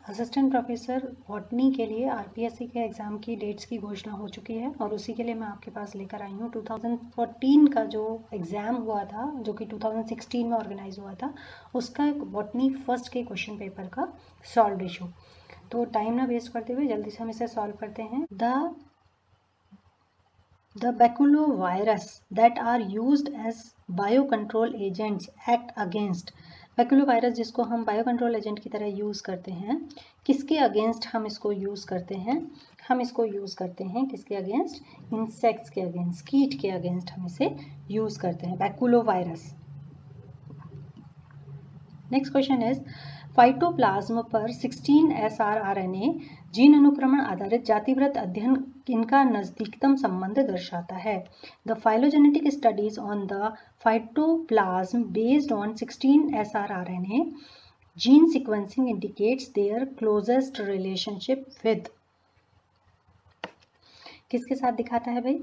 Assistant professor botany के लिए RPSC के एग्ज़ाम की डेट्स की घोषणा हो चुकी है और उसी के लिए मैं आपके पास लेकर आई हूँ 2014 का जो एग्ज़ाम हुआ था, जो कि 2016 में ऑर्गेनाइज हुआ था, उसका बॉटनी फर्स्ट के क्वेश्चन पेपर का सॉल्व इशू। तो टाइम ना वेस्ट करते हुए जल्दी से हम इसे सॉल्व करते हैं। The baculovirus that are used as biocontrol agents act against baculovirus जिसको हम बायोकंट्रोल एजेंट की तरह यूज़ करते हैं, किसके अगेंस्ट हम इसको यूज़ करते हैं? हम इसको यूज़ करते हैं किसके अगेंस्ट? इंसेक्ट्स के अगेंस्ट, कीट के अगेंस्ट हम इसे यूज़ करते हैं, बैकुलोवायरस। नेक्स्ट क्वेश्चन इज फाइटोप्लाज्म पर 16 SrRNA जीन अनुक्रमण आधारित जातिवृत्त अध्ययन इनका नज़दीकतम संबंध दर्शाता है। The phylogenetic studies on the phytoplasma based on 16 SrRNA gene sequencing indicates their closest relationship with, किसके साथ दिखाता है भाई?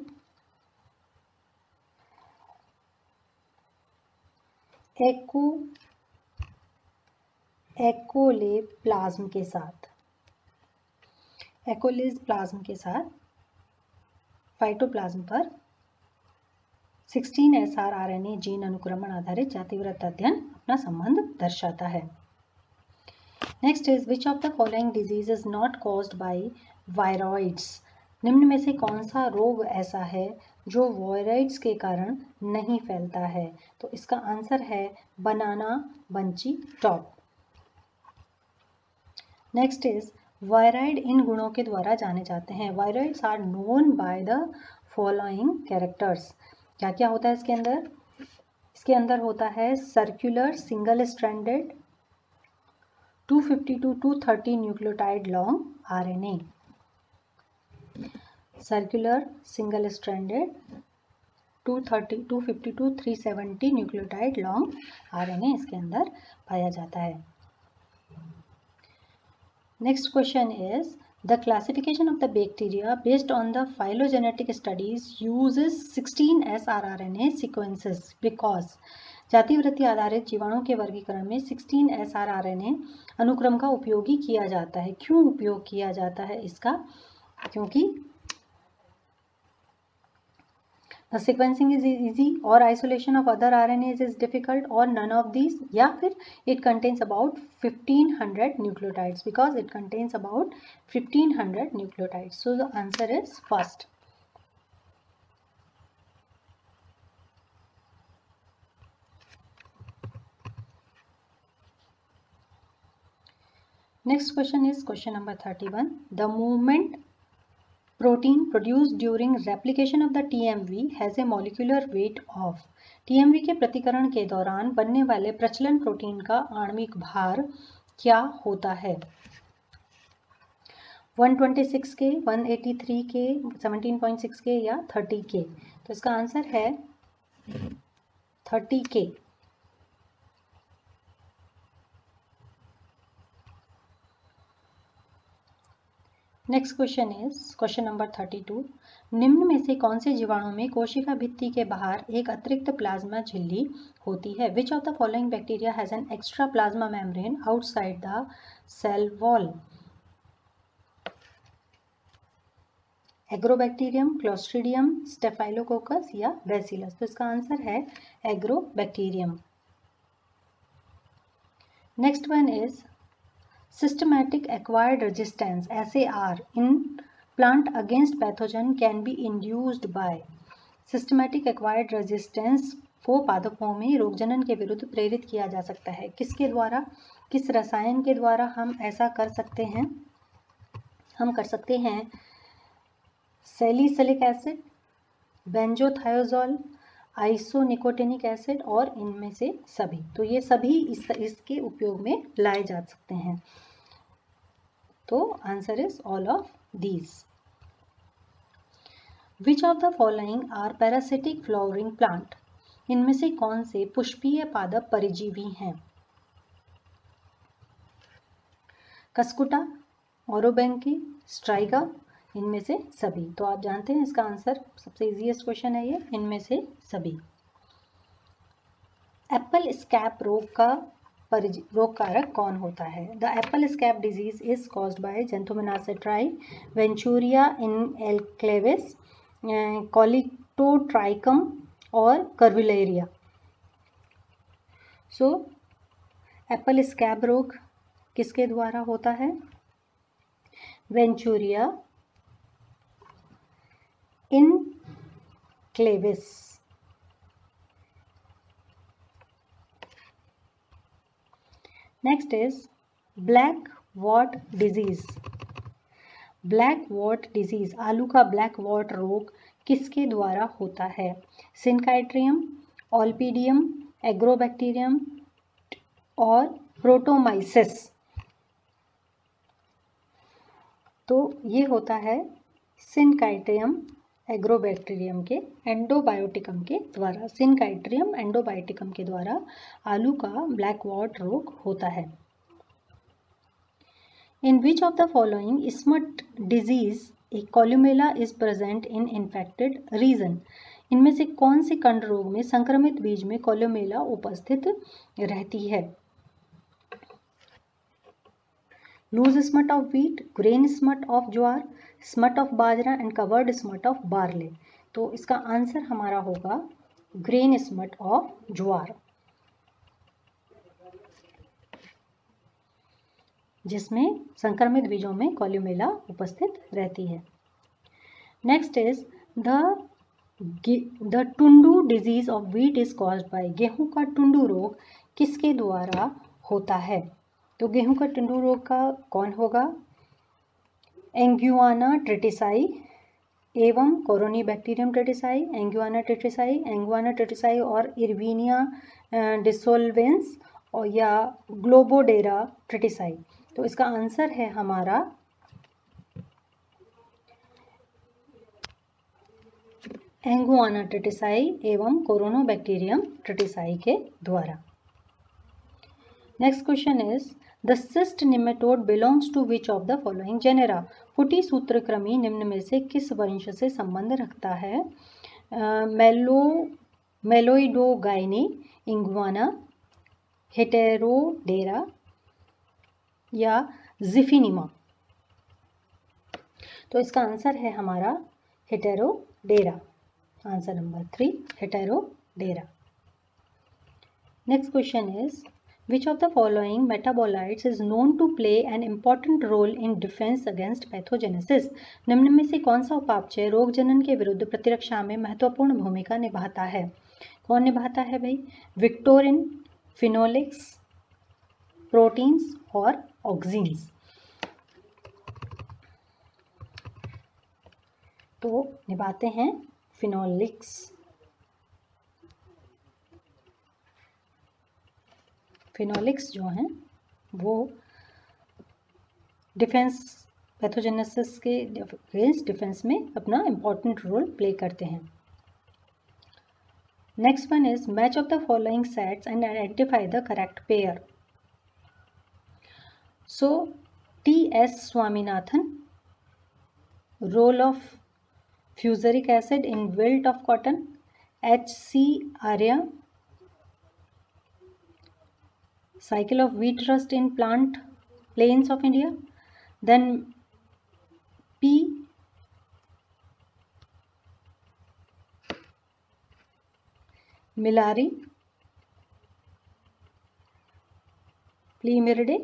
एकोले प्लाज्म के साथ, एकोलेज प्लाज्म के साथ फाइटोप्लाज्म पर 16 SrRNA जीन अनुक्रमण आधारित जातिवृत्त अध्ययन अपना संबंध दर्शाता है। Next is which of the following disease is not caused by viroids, निम्न में से कौन सा रोग ऐसा है जो वायरॉइड्स के कारण नहीं फैलता है? तो इसका आंसर है banana bunchy top. Next is viroid इन गुणों के द्वारा जाने जाते हैं। Viroids are known by the following characters. क्या क्या होता है इसके अंदर? इसके अंदर होता है circular single stranded 250 to 230 nucleotide long RNA, circular single stranded 250 to 370 nucleotide long RNA इसके अंदर पाया जाता है। Next question is the classification of the bacteria based on the phylogenetic studies uses 16 SrRNA sequences because जातिवृत्ति आधारित जीवाणु के वर्गीकरण में 16 SrRNA अनुक्रम का उपयोगी किया जाता है। क्यों उपयोग किया जाता है इसका? क्योंकि the sequencing is easy or isolation of other RNAs is difficult or none of these, या फिर it contains about 1500 nucleotides because it contains about 1500 nucleotides. So the answer is first. Next question is question number 31. The movement protein produced during replication of the TMV has a molecular weight of, TMV के प्रतिकरण के दौरान बनने वाले प्रचलन protein का आणविक भार क्या होता है? 126 के, 183 के, 17.6 के या 30 के? तो इसका आंसर है 30 के। Next question is question number 32. निम्न में से कौन से जीवाणु में कोशिका भित्ति के बाहर एक अतिरिक्त प्लाज्मा झिल्ली होती है? Which of the following bacteria has an extra plasma membrane outside the cell wall? Agrobacterium, Clostridium, Staphylococcus या बैसिलस? तो इसका आंसर है Agrobacterium. Next one is systematic acquired resistance SAR in plant against pathogen can be induced by, systematic acquired resistance को पादपों में रोगजनन के विरुद्ध प्रेरित किया जा सकता है। किसके द्वारा, किस रसायन के द्वारा हम ऐसा कर सकते हैं? हम कर सकते हैं सैलिसिलिक एसिड, बेंजोथायोजोल, आइसोनिकोटिनिक एसिड और इनमें से सभी। तो ये सभी इसके उपयोग में लाए जा सकते हैं। तो answer is all of these. Which of the following are parasitic flowering plant? इनमें से कौन से पुष्पीय पादप परिजीवी हैं? कस्कुटा, ओरोबैंकी, स्ट्राइगा, इनमें से सभी। तो आप जानते हैं इसका आंसर, सबसे इजीएस्ट क्वेश्चन है ये, इनमें से सभी। एप्पल स्कैब रोग का रोग कारक कौन होता है? The apple scab disease is caused by Xanthomonas citri, Venturia inaequalis, Colletotrichum और कर्विलेरिया। सो एप्पल स्कैब रोग किसके द्वारा होता है? Venturia inaequalis. Next is black wart disease. Black wart disease, आलू का ब्लैक वॉट रोग किसके द्वारा होता है? सिनकाइट्रियम, ऑल्पीडियम, एग्रोबैक्टीरियम और प्रोटोमाइसिस। तो ये होता है सिनकाइट्रियम एग्रोबैक्टीरियम के एंडोबायोटिकम के द्वारा। सिनकाइट्रियम एंडोबायोटिकम के द्वारा आलू का ब्लैक वॉट रोग होता है। In which of the following smut disease a columella is present in infected region? इनमें से कौन से कंड रोग में संक्रमित बीज में कॉल्यूमेला उपस्थित रहती है? Loose smut of wheat, grain smut of jowar, smut of bajra and covered smut of barley. तो इसका आंसर हमारा होगा ग्रेन स्मट ऑफ ज्वार, जिसमें संक्रमित बीजों में कॉल्यूमेला उपस्थित रहती है। Next is the tundu disease of wheat is caused by. गेहूं का टुंडू रोग किसके द्वारा होता है? तो गेहूं का टुंडू रोग का कौन होगा? एंग्युआना ट्रिटिसाई एवं कोरोनीबैक्टीरियम ट्रिटिसाई, एंगुआना ट्रिटिसाई और इरविनिया डिसोल्वेंस और या ग्लोबोडेरा ट्रिटिसाई। तो इसका आंसर है हमारा एंगुआना ट्रिटिसाई एवं कोरोनोबैक्टीरियम ट्रिटिसाई के द्वारा। Next question is the cyst nematode belongs to which of the following genera? फुटी सूत्रक्रमी निम्न में से किस वंश से संबंध रखता है? मेलोइडोगाइनी, इंगुआना, हेटेरोडेरा या जिफिनिमा। तो इसका आंसर है हमारा Heterodera, answer number 3 Heterodera. Next question is which of the following metabolites is known to play an important role in defense against pathogenesis? निम्न में से कौन सा उपापचय रोग जनन के विरुद्ध प्रतिरक्षा में महत्वपूर्ण भूमिका निभाता है? कौन निभाता है भाई? विक्टोरिन, फिनोलिक्स, प्रोटीन्स और ऑक्सीन्स। तो निभाते हैं फिनोलिक्स। फिनोलिक्स जो हैं वो डिफेंस पैथोजेनेसिस के अगेंस्ट डिफेंस में अपना इम्पॉर्टेंट रोल प्ले करते हैं। Next one is match of the following sets and identify the correct pair. So T.S. Swaminathan, role of fusaric acid in wilt of cotton, H.C. Arya, cycle of wheat rust in plant plains of India, then P. Millari, Plimiridae,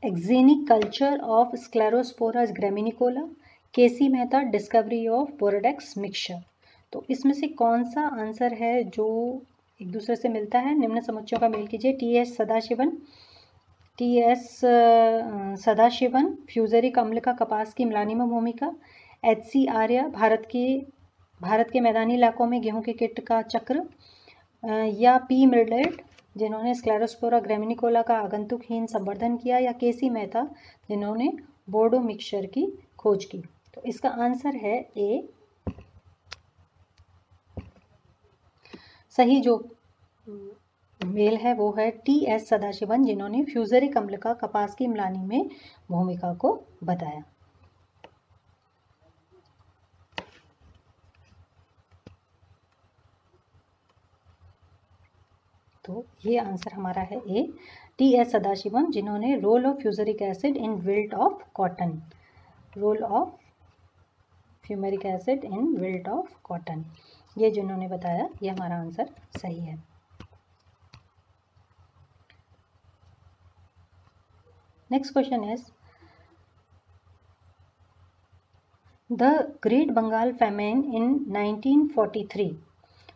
exenic culture of Sclerospora graminicola, K.C. Mehta, discovery of Bordeaux mixture. तो इसमें से कौन सा answer है जो एक दूसरे से मिलता है? निम्न समुच्चयों का मेल कीजिए। टी.एस. सदाशिवन, फ्यूजरिक अम्ल का कपास की मिलानी में भूमिका, H.C. आर्या, भारत के मैदानी इलाकों में गेहूं के कीट का चक्र, या P. मिडलेट जिन्होंने स्क्लेरोस्पोरा ग्रामिनिकोला का आगंतुकहीन संवर्धन किया, या K.C. मेहता जिन्होंने बोर्डो मिक्सचर की खोज की। तो इसका आंसर है ए। सही जो मेल है वो है T.S. सदाशिवन जिन्होंने फ्यूजरिक अम्ल का कपास की मिलानी में भूमिका को बताया। तो ये आंसर हमारा है ए, टी.एस. सदाशिवम, जिन्होंने role of fusaric acid in wilt of cotton, role of fumaric acid in wilt of cotton, ये जिन्होंने बताया, ये हमारा आंसर सही है। Next question is the great Bengal famine in 1943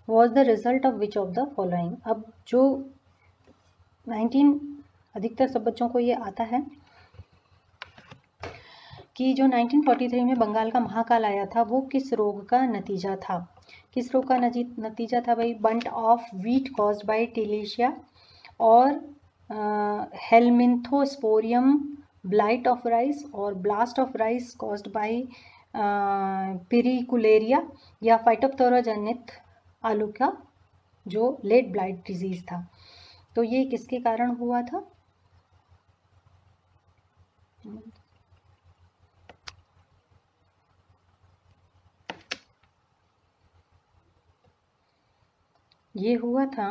was the result of which of the following। अब जो 19 अधिकतर सब बच्चों को ये आता है कि जो 1943 में बंगाल का महाकाल आया था वो किस रोग का नतीजा था। किस रोग का नतीजा था भाई? Bunt of wheat caused by tilletia, और हेलमिंथोस्पोरियम ब्लाइट ऑफ राइस, और blast of rice caused by pyricularia, या फाइटोप्थोरा जनित आलू का जो लेट ब्लाइट डिजीज था। तो ये किसके कारण हुआ था? ये हुआ था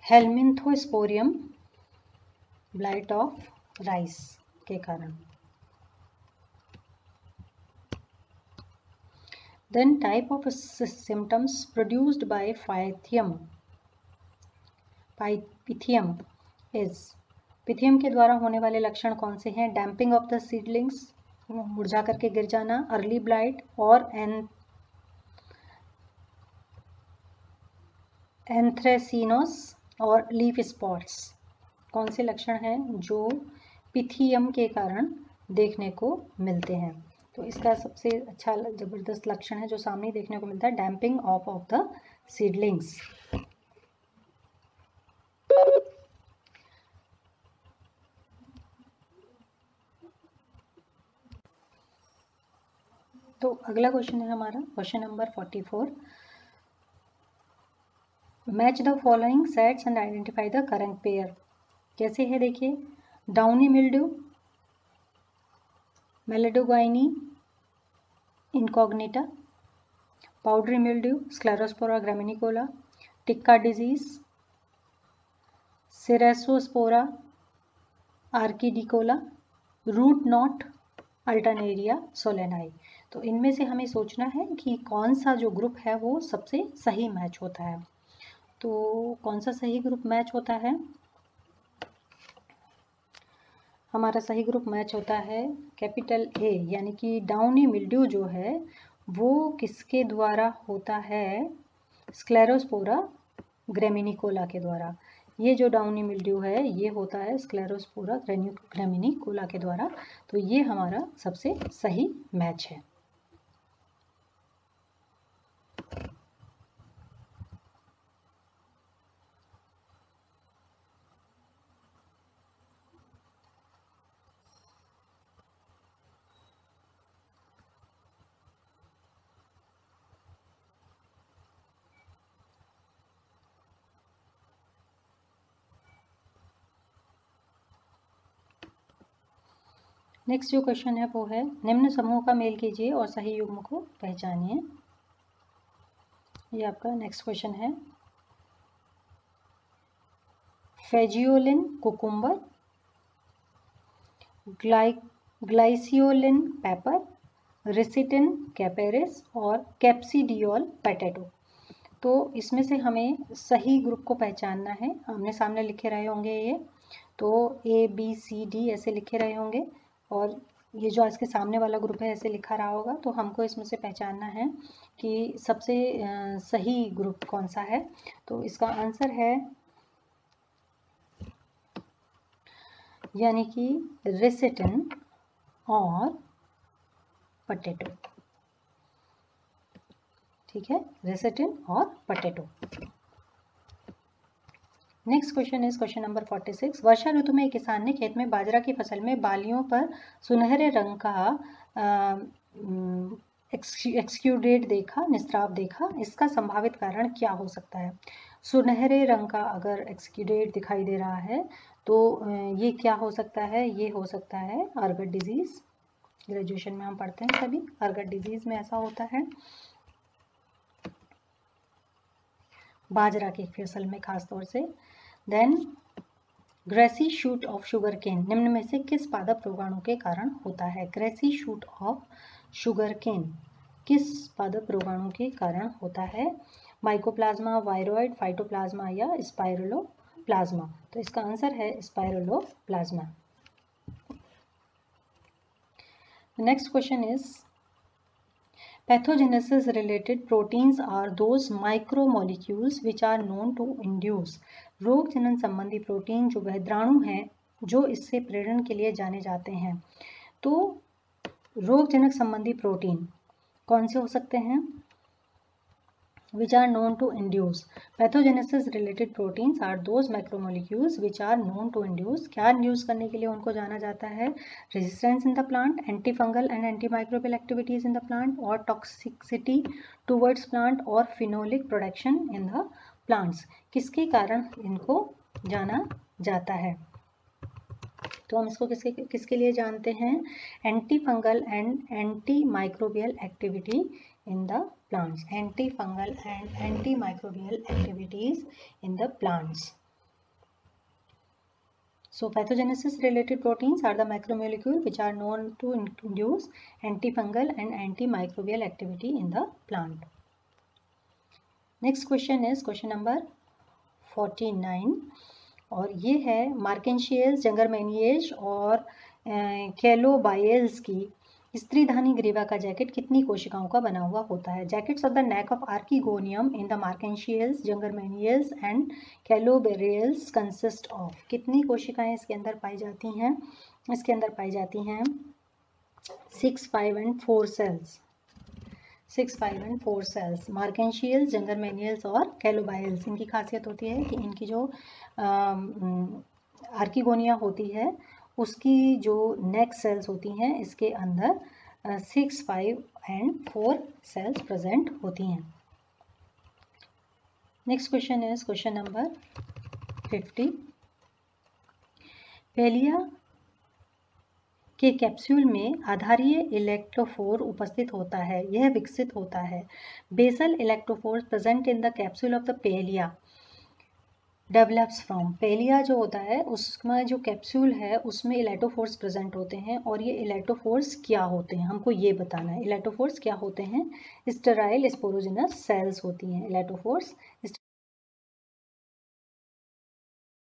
हेलमिंथोस्पोरियम ब्लाइट ऑफ राइस के कारण। Then type of symptoms produced by pythium is, Pythium के द्वारा होने वाले लक्षण कौन से हैं? डैम्पिंग ऑफ द सीडलिंग्स, मुरझा करके गिर जाना, अर्ली ब्लाइट, और एंथ्रेसिनोस और लीफ स्पॉट्स। कौन से लक्षण हैं जो पिथियम के कारण देखने को मिलते हैं? तो इसका सबसे अच्छा जबरदस्त लक्षण है जो सामने देखने को मिलता है, डैम्पिंग ऑफ द सीडलिंग्स। तो अगला क्वेश्चन है हमारा question number 44। Match the following sets and identify the correct pair. कैसे है देखिए, downy mildew, meloidogyne incognita, powdery mildew, sclerospora graminicola, tikka disease, cercospora arachidicola, root knot alternaria solani. तो इनमें से हमें सोचना है कि कौन सा जो ग्रुप है वो सबसे सही मैच होता है। तो कौन सा सही ग्रुप मैच होता है? हमारा सही ग्रुप मैच होता है कैपिटल ए, यानी कि डाउनी मिल्ड्यू जो है वो किसके द्वारा होता है? स्क्लेरोस्पोरा ग्रामिनिकोला के द्वारा। ये जो डाउनी मिल्ड्यू है ये होता है स्क्लेरोस्पोरा ग्रामिनिकोला के द्वारा। तो ये हमारा सबसे सही मैच है। नेक्स्ट जो क्वेश्चन है वो है, निम्न समूह का मेल कीजिए और सही युग्म को पहचानिए। ये आपका नेक्स्ट क्वेश्चन है। फेजियोलिन कुकुम्बर, ग्लाइसियोलिन पेपर, रिसिटिन कैपेरिस और कैप्सिडियोल पोटैटो। तो इसमें से हमें सही ग्रुप को पहचानना है। आमने सामने लिखे रहे होंगे ये, तो ABCD ऐसे लिखे रहे होंगे, और ये जो इसके सामने वाला ग्रुप है ऐसे लिखा रहा होगा। तो हमको इसमें से पहचानना है कि सबसे सही ग्रुप कौन सा है। तो इसका आंसर है यानी कि रेसिटिन और पोटैटो। ठीक है, रेसिटिन और potato. Next question is question number 46। वर्षा ऋतु में एक किसान ने खेत में बाजरा की फसल में बालियों पर सुनहरे रंग का एक्सक्यूडेट देखा, निस्राव देखा। इसका संभावित कारण क्या हो सकता है? सुनहरे रंग का अगर एक्सक्यूडेट दिखाई दे रहा है तो ये क्या हो सकता है? ये हो सकता है अर्गट डिजीज। ग्रेजुएशन में हम पढ़ते हैं सभी, अर्गट डिजीज में ऐसा होता है। बाजरा की फसल में खास तौर से। Then grassy shoot of sugarcane निम्न में से किस पादप रोगाणु के कारण होता है? Grassy shoot of sugarcane किस पादप रोगाणु के कारण होता है? माइकोप्लाज्मा, वायरॉइड, फाइटोप्लाज्मा या स्पाइरोलोप्लाज्मा? तो इसका आंसर है spiroplasma. Next question is pathogenesis related proteins are those micromolecules which are known to induce रोग जनन संबंधी प्रोटीन जो बहिर्द्राणु हैं जो इससे प्रेरण के लिए जाने जाते हैं। तो रोग जनक संबंधी प्रोटीन कौन से हो सकते हैं? which are known to induce pathogenesis related proteins are those macromolecules which are known to induce क्या इंड्यूस करने के लिए उनको जाना जाता है? resistance in the plant, antifungal and antimicrobial activities in the plant और toxicity towards plant और phenolic production in the plants। किसके कारण इनको जाना जाता है? तो हम इसको किसके लिए जानते हैं? Antifungal and antimicrobial activity in the plants, antifungal and antimicrobial activities in the plants. So pathogenesis related proteins are the macromolecules which are known to induce antifungal and antimicrobial activity in the plant. Next question is question number 49 और ये है मार्केंशियस, जंगरमेनियेज और कैलोबायल्स की स्त्रीधानी ग्रीवा का jacket कितनी कोशिकाओं का बना हुआ होता है? Jackets of the neck of archegonium in the marchantiales, jungermanniales and calobryales consist of कितनी कोशिकाएं इसके अंदर पाई जाती हैं? इसके अंदर पाई जाती हैं 6, 5 and 4 cells. 6, 5 and 4 cells. Marchantiales, jungermanniales और कैलोबायल्स इनकी खासियत होती है कि इनकी जो आर्कीगोनिया होती है उसकी जो नेक सेल्स होती हैं इसके अंदर 6, 5 एंड 4 सेल्स प्रेजेंट होती हैं। Next question is question number 50। पेलिया के कैप्सूल में आधारीय इलेक्ट्रोफोर उपस्थित होता है, यह विकसित होता है। Basal elaterophore present in the capsule of the pellia develops from. Pellia जो होता है उसमें जो कैप्सूल है उसमें इलेक्ट्रोफोर्स प्रेजेंट होते हैं और ये इलेक्ट्रोफोर्स क्या होते हैं हमको ये बताना है। इलेक्ट्रोफोर्स क्या होते हैं? स्टेराइल स्पोरोजिनस सेल्स होती हैं इलेक्ट्रोफोर्स।